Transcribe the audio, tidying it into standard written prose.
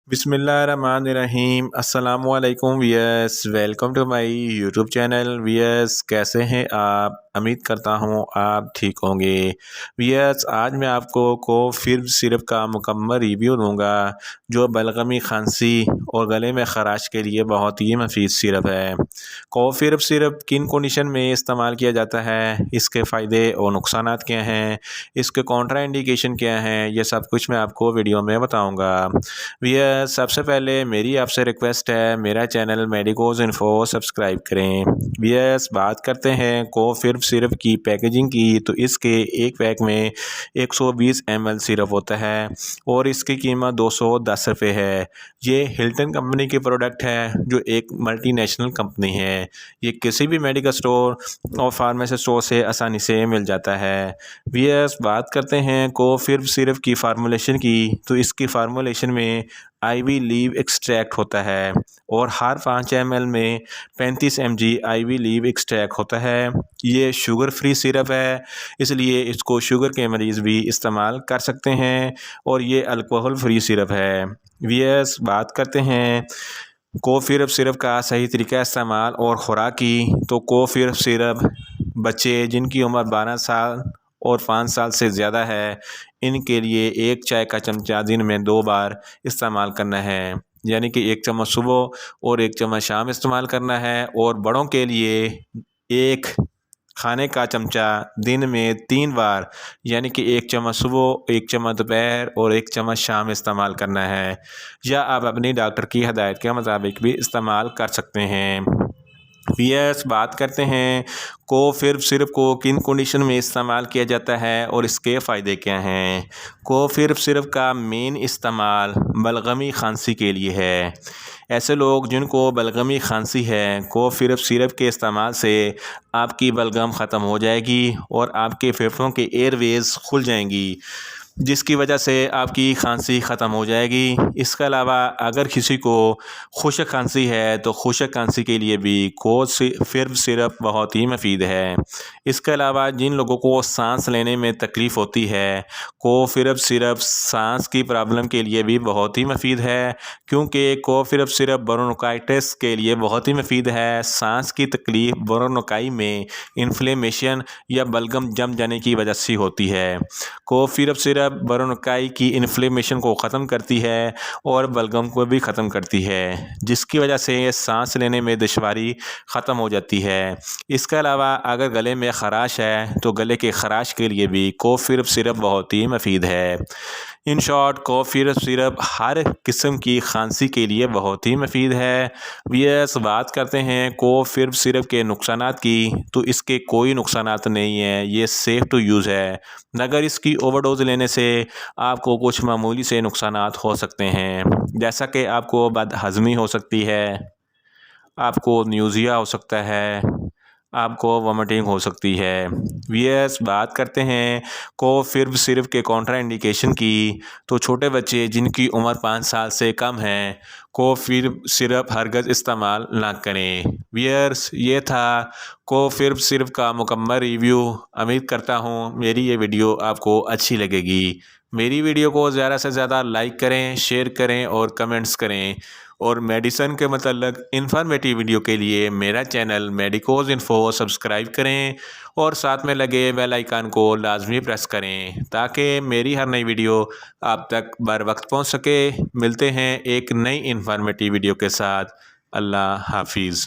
बिस्मिल्लाहिर्रहमानिर्रहीम अस्सलामुअलैकुम viewers, welcome to my YouTube channel. Viewers, कैसे हैं आप? उम्मीद करता हूँ आप ठीक होंगे। वियर्स, आज मैं आपको कोफिब सिरप का मुकम्मल रिव्यू दूंगा, जो बलगमी, खांसी और गले में ख़राश के लिए बहुत ही मुफीद सिरप है। कोफिब सिरप किन कंडीशन में इस्तेमाल किया जाता है, इसके फ़ायदे और नुकसानात क्या हैं, इसके कॉन्ट्रा इंडिकेशन क्या हैं, ये सब कुछ मैं आपको वीडियो में बताऊँगा। भैया, सबसे पहले मेरी आपसे रिक्वेस्ट है, मेरा चैनल मेडिकोज इन्फो सब्सक्राइब करें। भैया, बात करते हैं कोफिब सिरप की पैकेजिंग की, तो इसके एक पैक में 120 ml सिरप होता है और इसकी कीमत 210 रुपये है। ये हिल्टन कंपनी की प्रोडक्ट है, जो एक मल्टीनेशनल कंपनी है। ये किसी भी मेडिकल स्टोर और फार्मेसी स्टोर से आसानी से मिल जाता है। भैया, बात करते हैं कोफिब सिरप की फार्मूलेशन की, तो इसकी फार्मूलेशन में आईवी लीव एक्सट्रैक्ट होता है और हर 5 ml में 35 mg आईवी लीव एक्सट्रैक्ट होता है। ये शुगर फ्री सिरप है, इसलिए इसको शुगर के मरीज़ भी इस्तेमाल कर सकते हैं और ये अल्कोहल फ्री सिरप है। वीएस, बात करते हैं कोफिब सिरप का सही तरीका इस्तेमाल और खुराक की, तो कोफिब सिरप बच्चे जिनकी उम्र 12 साल और 5 साल से ज़्यादा है, इनके लिए 1 चाय का चमचा दिन में 2 बार इस्तेमाल करना है, यानी कि 1 चम्मच सुबह और 1 चम्मच शाम इस्तेमाल करना है। और बड़ों के लिए 1 खाने का चमचा दिन में 3 बार, यानी कि 1 चम्मच सुबह, 1 चम्मच दोपहर और 1 चम्मच शाम इस्तेमाल करना है, या आप अपनी डॉक्टर की हिदायत के मुताबिक भी इस्तेमाल कर सकते हैं। यस, बात करते हैं कोफिब सिरप को किन कंडीशन में इस्तेमाल किया जाता है और इसके फ़ायदे क्या हैं। कोफिब सिरप का मेन इस्तेमाल बलगमी, खांसी के लिए है। ऐसे लोग जिनको बलगमी, खांसी है, कोफिब सिरप के इस्तेमाल से आपकी बलगम ख़त्म हो जाएगी और आपके फेफड़ों के एयरवेज़ खुल जाएंगी, जिसकी वजह से आपकी खांसी ख़त्म हो जाएगी। इसके अलावा अगर किसी को खुश्क खांसी है, तो खुश्क खांसी के लिए भी कोफिब सिरप बहुत ही मुफीद है। इसके अलावा जिन लोगों को सांस लेने में तकलीफ़ होती है, कोफिब सिरप सांस की प्रॉब्लम के लिए भी बहुत ही मुफीद है, क्योंकि कोफिब सिरप ब्रोंकाइटिस के लिए बहुत ही मुफीद है। सांस की तकलीफ़ ब्रोंकाई में इन्फ्लेमेशन या बलगम जम जाने की वजह से होती है। कोफिब सिरप ब्रोंकाई की इन्फ्लेमेशन को ख़त्म करती है और बलगम को भी ख़त्म करती है, जिसकी वजह से सांस लेने में दुश्वारी ख़त्म हो जाती है। इसके अलावा अगर गले में ख़राश है, तो गले के ख़राश के लिए भी कोफिब सिरप बहुत ही मुफीद है। इन शॉर्ट, कोफिब सिरप हर किस्म की खांसी के लिए बहुत ही मुफीद है। वीएस, बात करते हैं कोफिब सिरप के नुकसानात की, तो इसके कोई नुकसानात नहीं है, ये सेफ़ टू यूज़ है, मगर इसकी ओवरडोज लेने से आपको कुछ मामूली से नुकसानात हो सकते हैं, जैसा कि आपको बदहज़मी हो सकती है, आपको न्यूज़िया हो सकता है, आपको वोमिटिंग हो सकती है। वीएस, बात करते हैं कोफिब सिरप के कॉन्ट्रा इंडिकेशन की, तो छोटे बच्चे जिनकी उम्र 5 साल से कम है, कोफिब सिरप हरगज़ इस्तेमाल ना करें। वीयर्स, ये था कोफिब सिरप का मुकम्मल रिव्यू। उम्मीद करता हूँ मेरी ये वीडियो आपको अच्छी लगेगी। मेरी वीडियो को ज़्यादा से ज़्यादा लाइक करें, शेयर करें और कमेंट्स करें। और मेडिसन के मतलब इन्फॉर्मेटिव वीडियो के लिए मेरा चैनल मेडिकोज इन्फो सब्सक्राइब करें और साथ में लगे बेल आइकन को लाजमी प्रेस करें, ताकि मेरी हर नई वीडियो आप तक बर वक्त पहुंच सके। मिलते हैं एक नई इन्फॉर्मेटिव वीडियो के साथ। अल्लाह हाफिज़।